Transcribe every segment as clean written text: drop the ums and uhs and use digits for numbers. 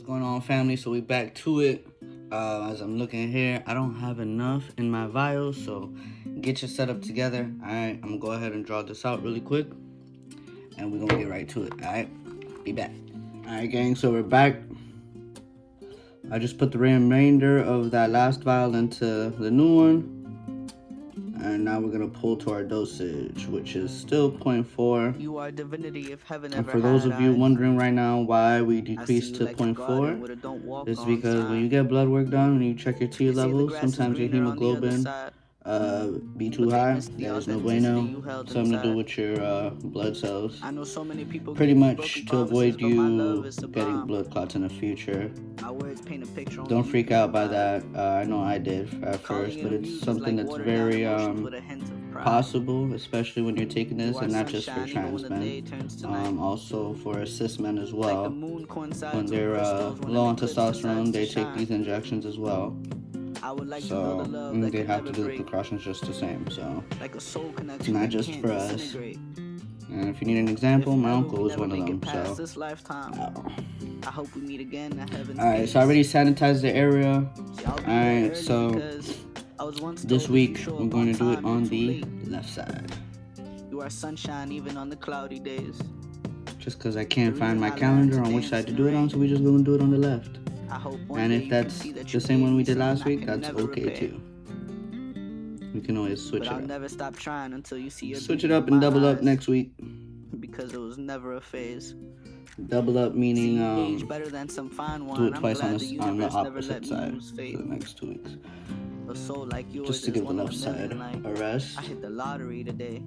going on, family? So we back to it. As I'm looking here, I don't have enough in my vials, so get your setup together. All right, I'm gonna go ahead and draw this out really quick, and we're gonna get right to it. All right, be back. All right, gang. So we're back. I just put the remainder of that last vial into the new one. And now we're gonna pull to our dosage, which is still 0.4. You are divinity if heaven and ever for those had of you eyes. wondering right now why we decreased to like 0.4, it's because when you get blood work done and you check your T levels, sometimes your hemoglobin be too high. That is no bueno. Something to do with your blood cells. I know so many people Pretty much to avoid you getting blood clots in the future. Don't freak out by that. I know I did at first, but it's something that's very possible, especially when you're taking this, and not just for trans men, also for cis men as well. When they're low on testosterone, they take these injections as well. So they have to do the precautions just the same. So it's not just for us. And if you need an example, my uncle is one of them. So I hope we meet again at heaven's Alright, so I already sanitized the area. Alright, so this week we're going to do it on the left side. You are sunshine even on the cloudy days. Just because I can't find my calendar on which side to do it on, so we just going to do it on the left. And if that's the same one we did last week, that's okay too. We can always switch it up. Never stop trying until you see switch it up and double up next week. Because it was never a phase. Double up meaning better than some fine do it twice on the opposite side for the next 2 weeks. A soul like yours just to give the left side a rest. I hit the lottery today.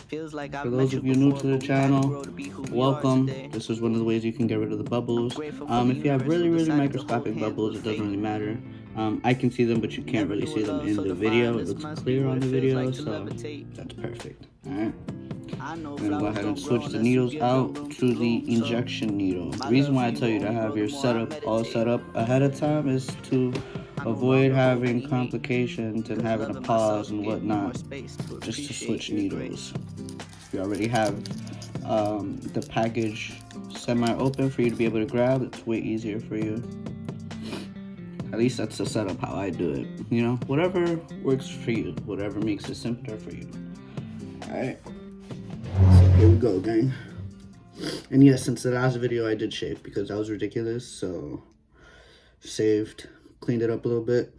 Feels like for those of you new to the channel, welcome. This is one of the ways you can get rid of the bubbles. If you have really microscopic bubbles, it doesn't really matter. I can see them, but you can't really see them in the video. It looks clear on the video, so that's perfect. Alright. I'm going to go ahead and switch the needles out to the injection needle. The reason why I tell you to have your setup all set up ahead of time is to avoid having complications and having a pause and whatnot, just to switch needles. You already have the package semi-open for you to be able to grab. It's way easier for you. At least that's the setup how I do it. You know, whatever works for you, whatever makes it simpler for you. Alright, so here we go, gang. And yes, since the last video I did shave because that was ridiculous, so saved, cleaned it up a little bit,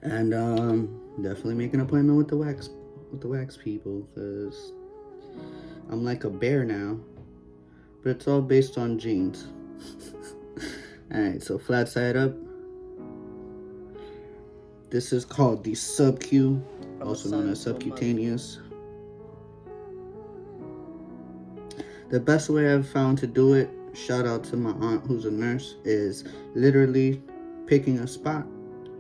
and definitely make an appointment with the wax people, because I'm like a bear now, but it's all based on genes. Alright, so flat side up. This is called the sub-Q, also known as subcutaneous. The best way I've found to do it, shout out to my aunt who's a nurse, is literally picking a spot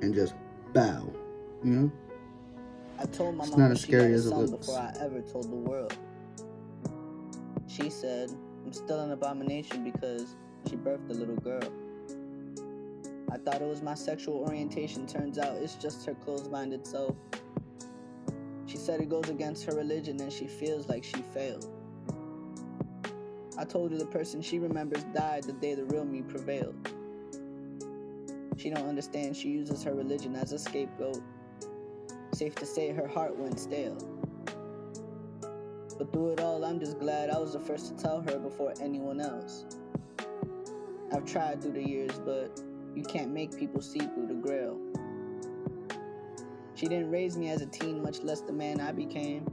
and just bow, you know? I told my it's mom not as scary as it looks. Before I ever told the world. She said, I'm still an abomination because she birthed a little girl. I thought it was my sexual orientation. Turns out it's just her closed-minded self. She said it goes against her religion and she feels like she failed. I told her the person she remembers died the day the real me prevailed. She don't understand she uses her religion as a scapegoat. Safe to say her heart went stale. But through it all, I'm just glad I was the first to tell her before anyone else. I've tried through the years, but you can't make people see through the grail. She didn't raise me as a teen, much less the man I became.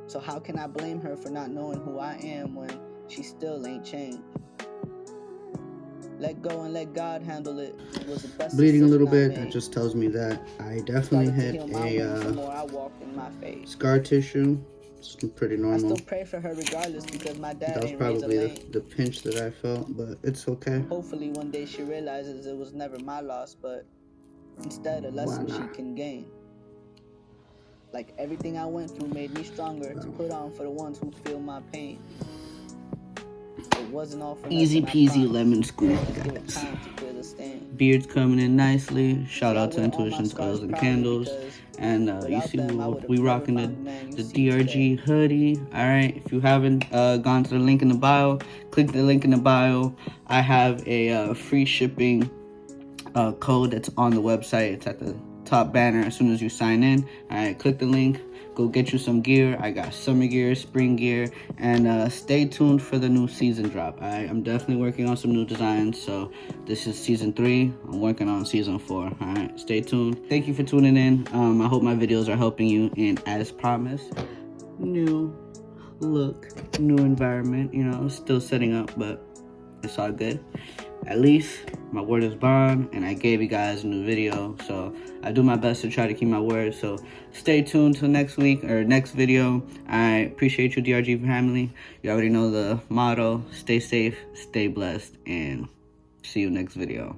So how can I blame her for not knowing who I am when she still ain't changed? Let go and let God handle it. It was the best bleeding a little bit. That just tells me that I definitely hit a scar tissue. It's pretty normal. I still pray for her regardless because my dad that was probably the pinch that I felt, but it's okay. Hopefully one day she realizes it was never my loss, but instead a lesson she can gain. Like everything I went through made me stronger to put on for the ones who feel my pain. It wasn't all for Easy nothing, I peasy promise. lemon squeeze, Let's give it guys. time to clear the stain. Beard's coming in nicely. Shout See, I out to wear all my Intuitions scars Oils and proudly Candles. because And you without see them, I would've we never rocking found the man the you see today. DRG hoodie. Alright, if you haven't gone to the link in the bio, click the link in the bio. I have a free shipping code that's on the website. It's at the top banner as soon as you sign in. Alright, click the link. Go get you some gear. I got summer gear, spring gear, and stay tuned for the new season drop. I'm definitely working on some new designs. So this is season 3. I'm working on season 4. All right, stay tuned. Thank you for tuning in. I hope my videos are helping you. And as promised, new look, new environment. You know, still setting up, but it's all good. At least my word is bond, and I gave you guys a new video, so I do my best to try to keep my word. So stay tuned till next week or next video. I appreciate you, DRG family. You already know the motto: stay safe, stay blessed, and see you next video.